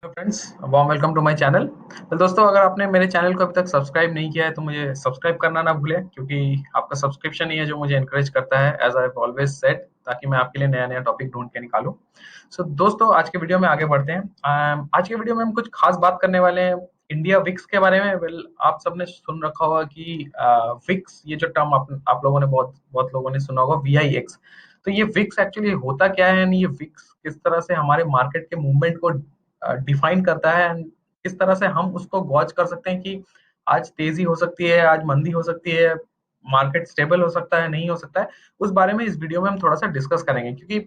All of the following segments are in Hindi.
Friends, warm welcome to my channel. तो दोस्तों, अगर आपने मेरे चैनल को अभी तक सब्सक्राइब नहीं किया है तो मुझे सब्सक्राइब करना ना भूलें, क्योंकि आपका सब्सक्रिप्शन ही है जो मुझे इनकरेज करता है, एज आई ऑलवेज सेड, ताकि मैं आपके लिए नया नया टॉपिक ढूंढ के निकालूं। सो दोस्तों, आज के वीडियो में आगे बढ़ते हैं। आज के वीडियो में हम कुछ खास बात करने वाले हैं इंडिया विक्स के बारे में। वेल, आप सबने सुन रखा होगा कि विक्स, ये जो टर्म आप लोगों ने बहुत बहुत लोगों ने सुना होगा, VIX। तो ये विक्स एक्चुअली होता क्या है, ये विक्स किस तरह से हमारे मार्केट के मूवमेंट को डिफाइन करता है, and किस तरह से हम उसको गॉज कर सकते हैं कि आज तेजी हो सकती है, आज मंदी हो सकती है, मार्केट स्टेबल हो सकता है, नहीं हो सकता है। उस बारे में इस वीडियो में हम थोड़ा सा डिस्कस करेंगे, क्योंकि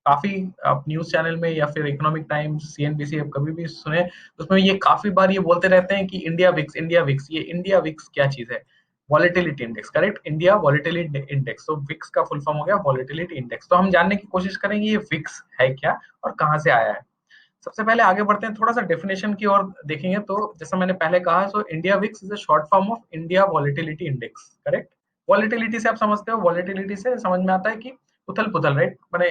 काफी आप न्यूज चैनल में या फिर इकोनॉमिक टाइम्स, CNBC, आप कभी भी सुने, तो उसमें ये काफी बार ये बोलते रहते हैं कि इंडिया विक्स, इंडिया विक्स। ये इंडिया विक्स क्या चीज है? Volatility index, correct, India volatility index. तो विक्स का फुल फॉर्म हो गया वॉलेटिलिटी इंडेक्स। तो हम जानने की कोशिश करेंगे ये विक्स है क्या और कहाँ से आया है। सबसे पहले आगे बढ़ते हैं, थोड़ा सा डेफिनेशन की ओर देखेंगे। तो जैसा मैंने पहले कहा, so India VIX is a short form of India volatility index, correct. Volatility से आप समझते हो, वॉलेटिलिटी से समझ में आता है कि उथल पुथल, राइट, माने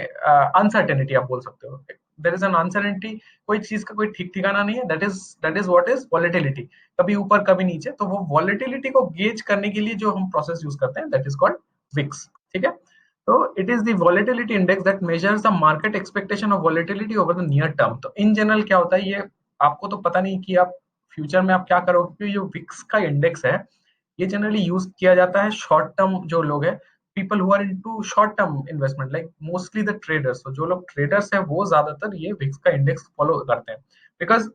अनसर्टेनिटी आप बोल सकते हो। देयर इज एन अनसर्टेनिटी, कोई चीज का कोई ठीक ठिकाना नहीं है। That is what is volatility, कभी ऊपर कभी नीचे। तो वो वॉलेटिलिटी को गेज करने के लिए जो हम प्रोसेस यूज करते हैं, दैट इज कॉल्ड विक्स, ठीक है। So it is the volatility index that measures the market expectation of volatility over the near term। तो इन जनरल क्या होता है ये, आपको तो पता नहीं कि आप फ्यूचर में आप क्या करोगे, क्योंकि जो विक्स का इंडेक्स है ये जनरली यूज किया जाता है शॉर्ट टर्म जो लोग हैं, people who are into short term investment, like mostly the traders. तो जो लोग ट्रेडर्स हैं वो ज्यादातर ये विक्स का इंडेक्स फॉलो करते हैं। बिकॉज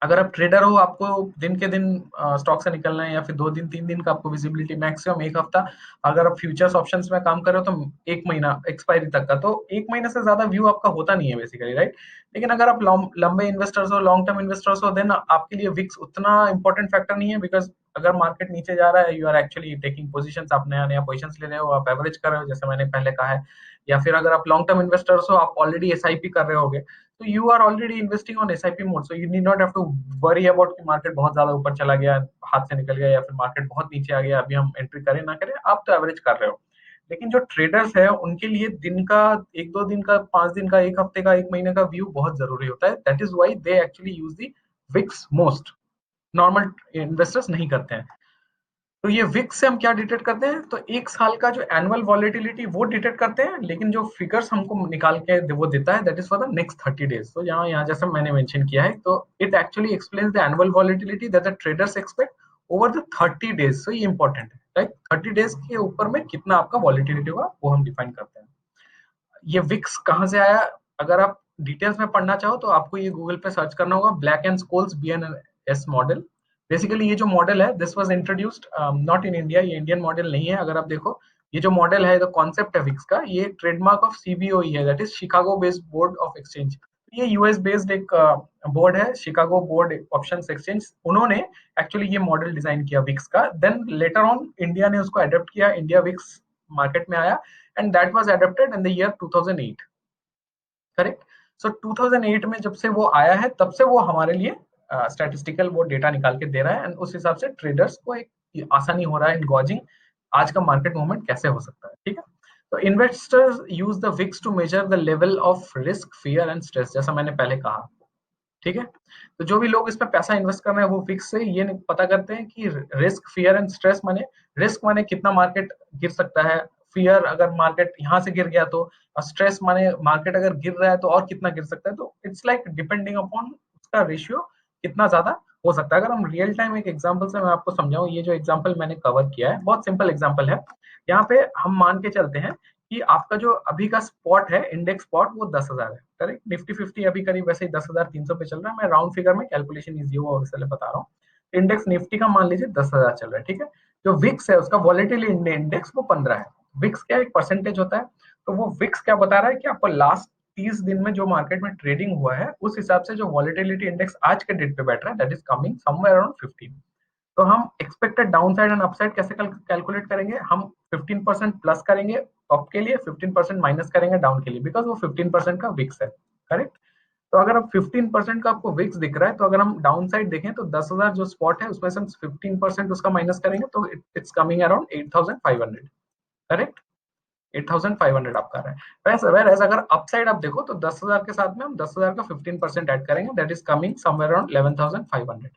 अगर आप ट्रेडर हो, आपको दिन के दिन स्टॉक से निकलना है, या फिर 2 दिन 3 दिन का आपको विजिबिलिटी, मैक्सिमम एक हफ्ता। अगर आप फ्यूचर्स ऑप्शंस में काम कर रहे हो तो 1 महीना एक्सपायरी तक का, तो 1 महीने से ज्यादा व्यू आपका होता नहीं है बेसिकली, राइट। लेकिन अगर आप लंबे इन्वेस्टर्स हो, लॉन्ग टर्म इन्वेस्टर्स हो, देन आपके लिए विक्स उतना इंपॉर्टेंट फैक्टर नहीं है। बिकॉज अगर मार्केट नीचे जा रहा है, you are actually taking position, आप नया नया पोजिशन ले रहे हो, आप एवरेज कर रहे हो, जैसे मैंने पहले कहा है। या फिर अगर आप लॉन्ग टर्म इन्वेस्टर्स हो, आप ऑलरेडी SIP कर रहे होगे, तो you are already investing on SIP mode, so you need not have to worry about कि मार्केट बहुत ज्यादा ऊपर चला गया, हाथ से निकल गया, या फिर मार्केट बहुत नीचे आ गया, अभी हम एंट्री करें ना करें, आप तो एवरेज कर रहे हो। लेकिन जो ट्रेडर्स है उनके लिए दिन का, 1 2 दिन का, 5 दिन का, एक हफ्ते का, 1 महीने का व्यू बहुत जरूरी होता है। That is why they actually use the VIX most. Normal investors नहीं करते हैं। तो ये विक्स से हम क्या डिटेक्ट करते हैं, तो 1 साल का जो एनुअल वॉलेटिलिटी वो डिटेक्ट करते हैं, लेकिन जो फिगर्स हमको निकाल के वो देता है, that is for the next 30 days. तो यहाँ यहाँ जैसे मैंने मेंशन किया है, तो it actually explains the annual volatility that the traders expect over the 30 days. तो ये इंपॉर्टेंट है, राइट। 30 डेज के ऊपर में कितना आपका वॉलेटिलिटी होगा वो हम डिफाइन करते हैं। ये विक्स कहाँ से आया, अगर आप डिटेल्स में पढ़ना चाहो तो आपको ये गूगल पे सर्च करना होगा, black and Scholes BNS model. Basically ये जो मॉडल है, this was introduced not in India, ये इंडियन मॉडल नहीं है। अगर आप देखो, ये जो मॉडल है, द कॉन्सेप्ट है विक्स का, ये ट्रेडमार्क ऑफ CBOE है, that is Chicago based board of exchange. ये US बेस्ड एक बोर्ड है, शिकागो बोर्ड ऑप्शन एक्सचेंज। उन्होंने एक्चुअली ये मॉडल डिजाइन किया विक्स का, देन लेटर ऑन इंडिया ने उसको अडॉप्ट किया, इंडिया विक्स मार्केट में आया, and that was adopted in the year 2008, correct. So 2008 में जब से वो आया है, तब से वो हमारे लिए स्टैटिस्टिकल वो डेटा निकाल के दे रहा है, एंड उस हिसाब से ट्रेडर्स को एक आसानी हो रहा है इन गॉजिंग आज का मार्केट मूवमेंट कैसे हो सकता है, ठीक है। तो investors use the VIX to measure the level of risk, fear and stress, जैसा मैंने पहले कहा, ठीक है। तो जो भी लोग इसमें पैसा इन्वेस्ट कर रहे हैं वो फिक्स से ये पता करते हैं कि रिस्क, फियर एंड स्ट्रेस, माने रिस्क माने कितना मार्केट गिर सकता है, फियर अगर मार्केट यहाँ से गिर गया तो, और स्ट्रेस माने मार्केट अगर गिर रहा है तो और कितना गिर सकता है। तो इट्स लाइक डिपेंडिंग अपॉन उसका रेशियो कितना ज्यादा हो सकता है। अगर हम रियल टाइम एक एग्जांपल से मैं आपको समझाऊं, ये जो एग्जांपल मैंने कवर किया है बहुत सिंपल एग्जांपल है। यहाँ पे हम मान के चलते हैं कि आपका जो अभी का स्पॉट है, इंडेक्स स्पॉट, वो 10,000 है, करेक्ट। निफ्टी 50 अभी करीब वैसे ही 10,300 पे चल रहा है। मैं राउंड फिगर में, कैलकुलेशन इजी होगा इसलिए बता रहा हूँ। इंडेक्स निफ्टी का मान लीजिए 10,000 चल रहा है, ठीक है। जो विक्स है उसका वॉलेटिलिटी इंडेक्स वो 15 है। विक्स क्या एक परसेंटेज होता है। तो वो विक्स क्या बता रहा है कि आपको लास्ट 30 दिन में जो मार्केट में ट्रेडिंग हुआ है, उस हिसाब से जो वॉलेटिलिटी इंडेक्स आज के डेट पे बैठ रहा है, that is coming somewhere around 15। तो हम expected down side and upside कैसे कैलकुलेट करेंगे, हम 15% प्लस करेंगे अप के लिए, 15% माइनस करेंगे डाउन के लिए, बिकॉज वो 15% का विक्स है, करेक्ट। तो अगर अब 15% का आपको विक्स दिख रहा है, तो अगर हम डाउन साइड देखें तो 10,000 जो स्पॉट है उसमें से हम 15% उसका माइनस करेंगे, तो इट्स कमिंग अराउंड 8,500, करेक्ट। 8,500 आपका रहा है। वैसे अगर अपसाइड आप देखो तो 10,000 के साथ में हम 10,000 का 15% ऐड करेंगे, that is coming somewhere around 11,500।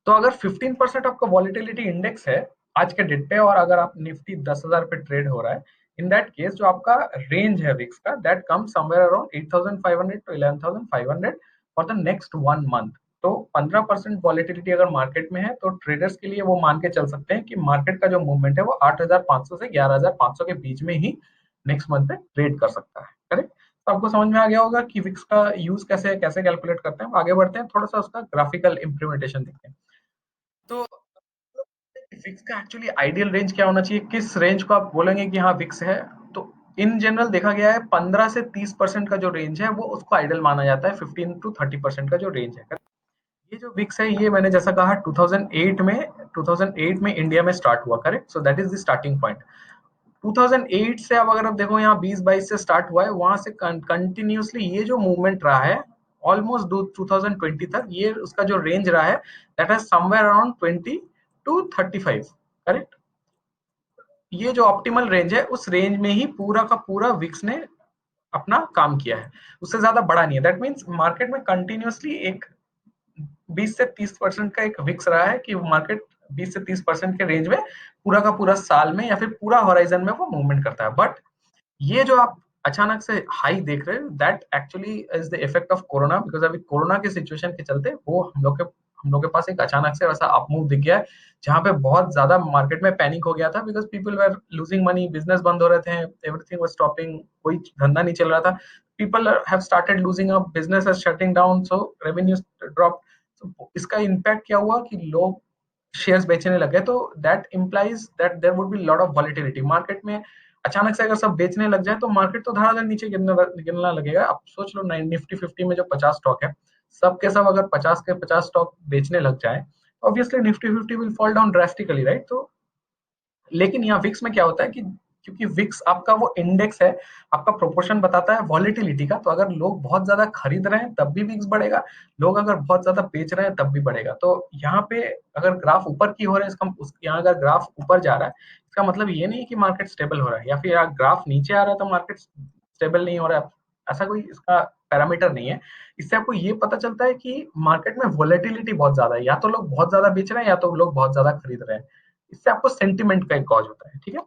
तो अगर 15% आपका वॉलिटिलिटी इंडेक्स है आज के डेट पे, और अगर आप निफ्टी 10,000 पे ट्रेड हो रहा है, इन दैट केस जो आपका रेंज है विक्स का, that comes somewhere around 8,500 to 11,500 for the next 1 month. तो 15% वॉलिटिलिटी अगर मार्केट में है तो ट्रेडर्स के लिए वो मान के चल सकते हैं कि मार्केट का जो मूवमेंट है वो 8,500 से 11,500 के बीच में ही नेक्स्ट मंथ में ट्रेड कर सकता है। करेक्ट। तो आपको समझ में आ गया होगा कि विक्स का यूज कैसे कैसे कैलकुलेट करते हैं। आगे बढ़ते हैं, थोड़ा सा उसका ग्राफिकल इंप्लीमेंटेशन देखते हैं। तो विक्स का एक्चुअली आइडियल रेंज क्या होना चाहिए, किस रेंज को आप बोलेंगे कि हाँ विक्स है। तो इन जनरल देखा गया है 15 से 30% का जो रेंज है वो उसको आइडियल माना जाता है। 15 टू 30% का जो रेंज है, ये जो विक्स है ये मैंने जैसा कहा 2008 में इंडिया में स्टार्ट हुआ। Correct. So that is the starting point. 2008 से अब अगर आप देखो यहाँ 2022 से स्टार्ट हुआ है, वहां से कंटिन्यूसली ये जो मूवमेंट रहा है ऑलमोस्ट 2020 तक, ये उसका जो रेंज रहा है that is somewhere around 20 to 35। Correct. ये जो ऑप्टिमल रेंज है उस रेंज में ही पूरा का पूरा विक्स ने अपना काम किया है, उससे ज्यादा बड़ा नहीं है। दैट मीन्स मार्केट में कंटिन्यूसली एक 20 से 30% का एक विक्स रहा है कि मार्केट 20 से 30% के रेंज में पूरा का पूरा साल में या फिर पूरा होराइजन में वो मूवमेंट करता है। बट ये जो आप अचानक से हाई देख रहे हो that actually is the effect of corona, because अभी कोरोना के सिचुएशन के चलते वो हम लोग के पास एक अचानक से वैसा अप मूव दिख गया है, जहां पे बहुत ज्यादा मार्केट में पैनिक हो गया था, because people were losing money, business बंद हो रहे थे, एवरीथिंग वाज स्टॉपिंग, कोई धंधा नहीं चल रहा था। People have started losing up, business is shutting down, so revenue drop. इसका इम्पैक्ट क्या हुआ कि लोग शेयर्स बेचने लगे, तो that implies that there would be lot of volatility market में। अचानक से अगर सब बेचने लग जाए तो मार्केट तो धड़ाधड़ नीचे गिरना लगेगा। आप सोच लो निफ्टी 50 में जो 50 स्टॉक है, सब के सब अगर 50 के 50 स्टॉक बेचने लग जाए, obviously Nifty 50 will fall down drastically, right. तो लेकिन यहाँ विक्स में क्या होता है कि क्योंकि विक्स आपका वो इंडेक्स है, आपका प्रोपोर्शन बताता है वॉलिटिलिटी का, तो अगर लोग बहुत ज्यादा खरीद रहे हैं तब भी विक्स बढ़ेगा, लोग अगर बहुत ज्यादा बेच रहे हैं तब भी बढ़ेगा। तो यहाँ पे अगर ग्राफ ऊपर की हो रहा है, इसका यहाँ अगर ग्राफ ऊपर जा रहा है, इसका मतलब ये नहीं कि मार्केट स्टेबल हो रहा है, या फिर ग्राफ नीचे आ रहा है तो मार्केट स्टेबल नहीं हो रहा है, ऐसा कोई इसका पैरामीटर नहीं है। इससे आपको ये पता चलता है कि मार्केट में वॉलेटिलिटी बहुत ज्यादा है, या तो लोग बहुत ज्यादा बेच रहे हैं या तो लोग बहुत ज्यादा खरीद रहे हैं। इससे आपको सेंटिमेंट का एक कॉज होता है। ठीक है।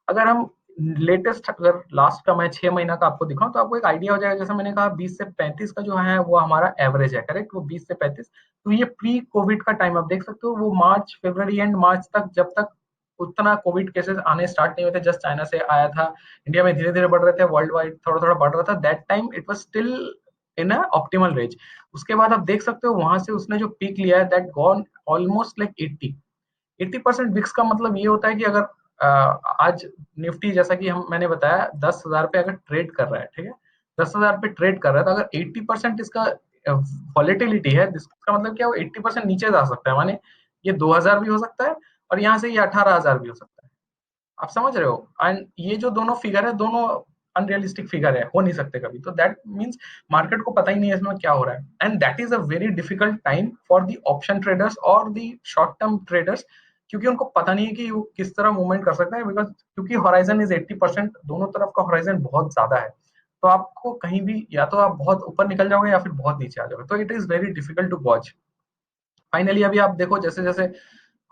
अगर हम लेटेस्ट, अगर लास्ट का मैं 6 महीना का आपको दिखाऊं तो आपको एक आइडिया हो जाएगा। जैसा मैंने कहा 20 से 35 का जो है वो हमारा एवरेज है। करेक्ट। वो 20 से 35, तो ये प्री कोविड का टाइम आप देख सकते हो, वो मार्च फरवरी एंड मार्च तक, जब तक उतना कोविड केसेस आने स्टार्ट नहीं हुए थे, जस्ट चाइना से आया था, इंडिया में धीरे धीरे बढ़ रहे थे, वर्ल्ड वाइड थोड़ा थोड़ा बढ़ रहा था, that time it was still in a optimal range. उसके बाद आप देख सकते हो वहां से उसने जो पीक लिया है that gone almost like 80% VIX का मतलब ये होता है कि अगर आज निफ्टी जैसा कि हम मैंने बताया 10,000 पे अगर ट्रेड कर रहा है, ठीक है, 10,000 पे ट्रेड कर रहा है, तो अगर 80% इसका वॉलेटिलिटी है, इसका मतलब क्या, वो 80% नीचे जा सकता है, माने ये 2,000 भी हो सकता है और यहाँ से ये 18,000 भी हो सकता है। आप समझ रहे हो। एंड ये जो दोनों फिगर है, दोनों अनरियलिस्टिक फिगर है, हो नहीं सकते कभी। तो दैट मीन्स मार्केट को पता ही नहीं है इसमें क्या हो रहा है, and that is a very difficult time for the option traders और दी शॉर्ट टर्म ट्रेडर्स, क्योंकि उनको पता नहीं है कि वो किस तरह मूवमेंट कर सकता है, बिकॉज क्योंकि हॉराइजन इज 80%, दोनों तरफ का हॉराइजन बहुत ज्यादा है। तो आपको कहीं भी या तो आप बहुत ऊपर निकल जाओगे या फिर बहुत नीचे आ जाओगे, तो it is very difficult to watch. Finally अभी आप देखो जैसे जैसे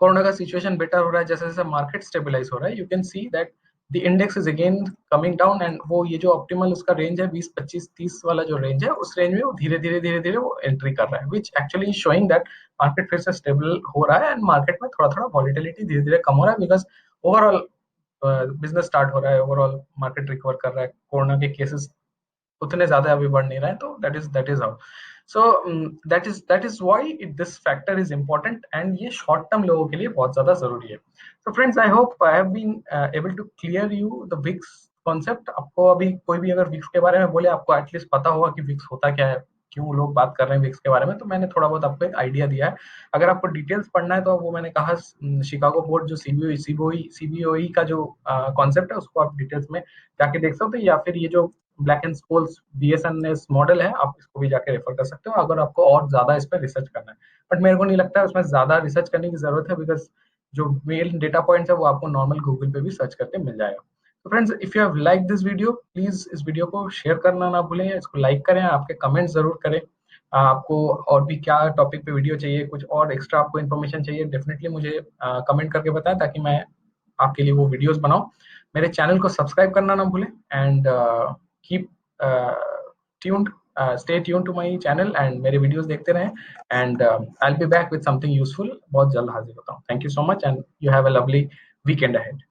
कोरोना का सिचुएशन बेटर हो रहा है, जैसे जैसे मार्केट स्टेबलाइज हो रहा है, you can see that the index is again coming down, and वो ये जो ऑप्टिमल उसका रेंज है 20 25 30 वाला जो रेंज है, उस रेंज में वो धीरे धीरे वो एंट्री कर रहा है, which actually showing that market फिर से स्टेबल हो रहा है, एंड मार्केट में थोड़ा थोड़ा वॉलिटिलिटी धीरे धीरे कम हो रहा है, बिकॉज ओवरऑल बिजनेस स्टार्ट हो रहा है, ओवरऑल मार्केट रिकवर कर रहा है, कोरोना के केसेस उतने ज्यादा अभी बढ़ नहीं रहे हैं, तो that is how. So that is why this factor is important, and ये शॉर्ट टर्म लोगों के लिए बहुत ज्यादा जरूरी है। तो friends, I hope I have been able to clear you the VIX concept. आपको अभी कोई भी अगर विक्स के बारे में बोले, आपको एटलीस्ट पता होगा कि विक्स होता क्या है, क्यों लोग बात कर रहे हैं विक्स के बारे में, तो मैंने थोड़ा बहुत आपको एक आइडिया दिया है। अगर आपको डिटेल्स पढ़ना है तो वो मैंने कहा शिकागो बोर्ड जो सीबीओई का जो कॉन्सेप्ट है उसको आप डिटेल्स में जाके देख सकते हो, या फिर ये जो ब्लैक एंड स्कोल्स बीएसएनएस मॉडल है, आप इसको भी जाके रेफर कर सकते हो अगर आपको और ज्यादा इस पर रिसर्च करना है। बट मेरे को नहीं लगता है उसमें ज्यादा रिसर्च करने की जरूरत है, बिकॉज जो मेन डेटा पॉइंट्स है वो आपको नॉर्मल गूगल पे भी सर्च करके मिल जाएगा। तो friends, if you have like this video, please इस वीडियो को शेयर करना ना भूलें, इसको लाइक करें, आपके कमेंट जरूर करें। आपको और भी क्या टॉपिक पे वीडियो चाहिए, कुछ और एक्स्ट्रा आपको इन्फॉर्मेशन चाहिए, डेफिनेटली मुझे कमेंट करके बताएं ताकि मैं आपके लिए वो वीडियोस बनाऊं। मेरे चैनल को सब्सक्राइब करना ना भूलें and keep tuned, stay tuned to my channel and मेरे वीडियोस देखते रहें and I will be back with something useful. बहुत जल्द हाजिर होता हूँ। Thank you so much and you have a lovely weekend ahead.